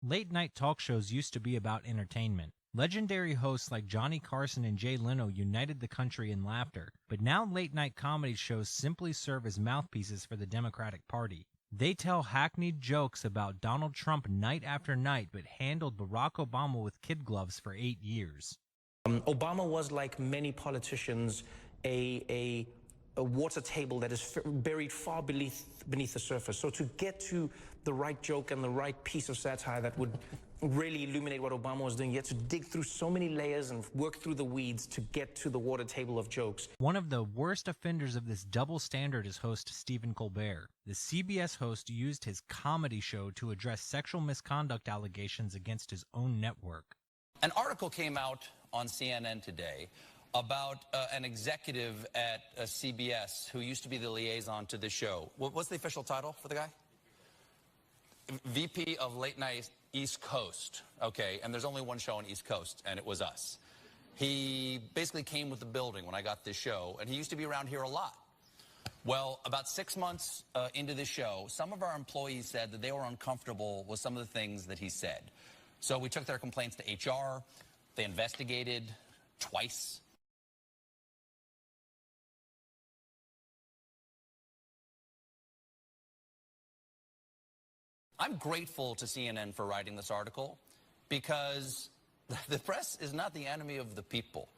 Late-night talk shows used to be about entertainment. Legendary hosts like Johnny Carson and Jay Leno united the country in laughter, but now late-night comedy shows simply serve as mouthpieces for the Democratic Party. They tell hackneyed jokes about Donald Trump night after night, but handled Barack Obama with kid gloves for 8 years. Obama was, like many politicians, a water table that is buried far beneath the surface. So to get to the right joke and the right piece of satire that would really illuminate what Obama was doing, you had to dig through so many layers and work through the weeds to get to the water table of jokes. One of the worst offenders of this double standard is host Stephen Colbert. The CBS host used his comedy show to address sexual misconduct allegations against his own network. An article came out on CNN today about an executive at CBS who used to be the liaison to the show. What's the official title for the guy? VP of Late Night East Coast. Okay, and there's only one show on East Coast, and it was us. He basically came with the building when I got this show, and he used to be around here a lot. Well, about 6 months into the show, some of our employees said that they were uncomfortable with some of the things that he said. So we took their complaints to HR. They investigated twice. I'm grateful to CNN for writing this article because the press is not the enemy of the people.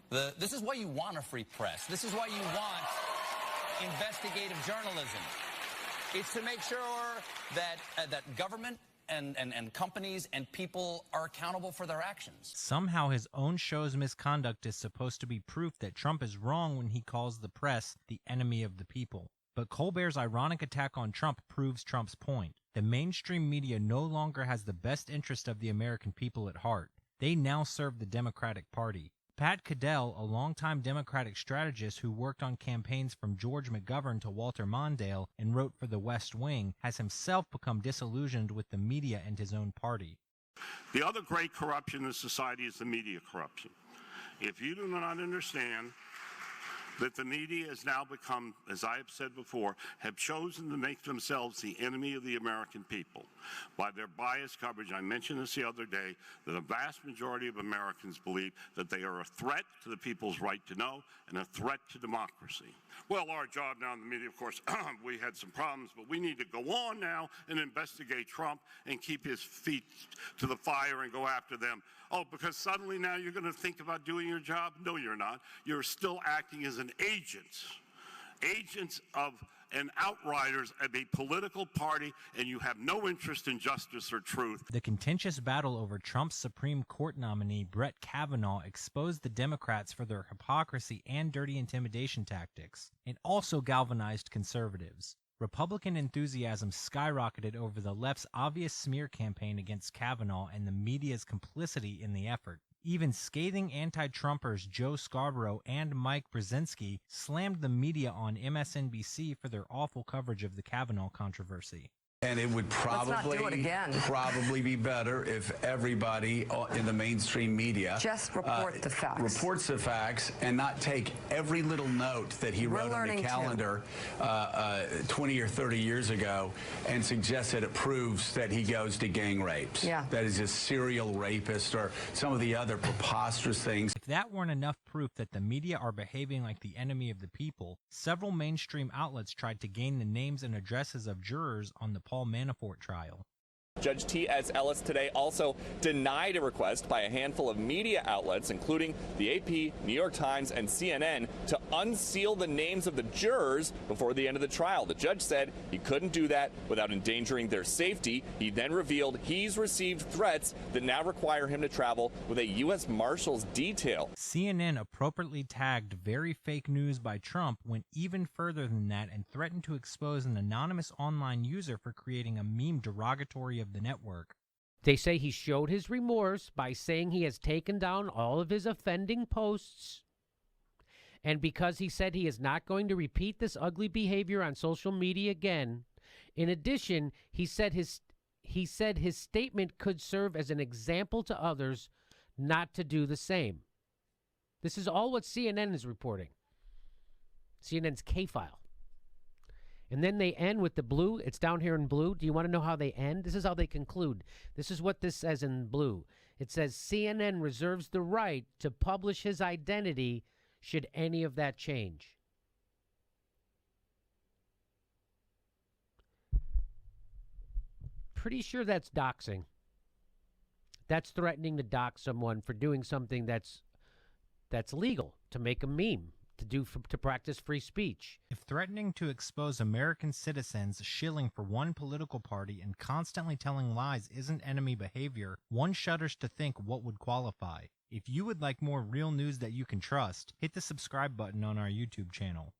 This is why you want a free press. This is why you want investigative journalism. It's to make sure that that government and companies and people are accountable for their actions. Somehow his own show's misconduct is supposed to be proof that Trump is wrong when he calls the press the enemy of the people. But Colbert's ironic attack on Trump proves Trump's point. The mainstream media no longer has the best interest of the American people at heart. They now serve the Democratic Party. Pat Caddell, a longtime Democratic strategist who worked on campaigns from George McGovern to Walter Mondale and wrote for The West Wing, has himself become disillusioned with the media and his own party. The other great corruption in society is the media corruption. If you do not understand that the media has now become, as I have said before, have chosen to make themselves the enemy of the American people by their biased coverage. I mentioned this the other day, that a vast majority of Americans believe that they are a threat to the people's right to know and a threat to democracy. Well, our job now in the media, of course, we had some problems, but we need to go on now and investigate Trump and keep his feet to the fire and go after them. Oh, because suddenly now you're going to think about doing your job? No, you're not. You're still acting as an agents of and outriders of a political party, and you have no interest in justice or truth. The contentious battle over Trump's Supreme Court nominee, Brett Kavanaugh, exposed the Democrats for their hypocrisy and dirty intimidation tactics. It also galvanized conservatives. Republican enthusiasm skyrocketed over the left's obvious smear campaign against Kavanaugh and the media's complicity in the effort. Even scathing anti-Trumpers Joe Scarborough and Mike Brzezinski slammed the media on MSNBC for their awful coverage of the Kavanaugh controversy. And it would probably be better if everybody in the mainstream media just report the facts. Reports the facts and not take every little note that he wrote on the calendar 20 or 30 years ago and suggest that it proves that he goes to gang rapes. Yeah. That he's a serial rapist or some of the other preposterous things. If that weren't enough proof that the media are behaving like the enemy of the people, several mainstream outlets tried to gain the names and addresses of jurors on the Paul Manafort trial. Judge T.S. Ellis today also denied a request by a handful of media outlets, including the AP, New York Times, and CNN, to unseal the names of the jurors before the end of the trial. The judge said he couldn't do that without endangering their safety. He then revealed he's received threats that now require him to travel with a U.S. Marshals detail. CNN appropriately tagged "very fake news" by Trump, went even further than that, and threatened to expose an anonymous online user for creating a meme derogatory of the network. They say he showed his remorse by saying he has taken down all of his offending posts. And because he said he is not going to repeat this ugly behavior on social media again. In addition, he said his statement could serve as an example to others not to do the same. This is all what CNN is reporting. CNN's K-File. And then they end with the blue. It's down here in blue. Do you want to know how they end? This is how they conclude. This is what this says in blue. It says CNN reserves the right to publish his identity should any of that change. Pretty sure that's doxing. That's threatening to dox someone for doing something that's legal, to make a meme, to practice free speech. If threatening to expose American citizens shilling for one political party and constantly telling lies isn't enemy behavior, one shudders to think what would qualify. If you would like more real news that you can trust, hit the subscribe button on our YouTube channel.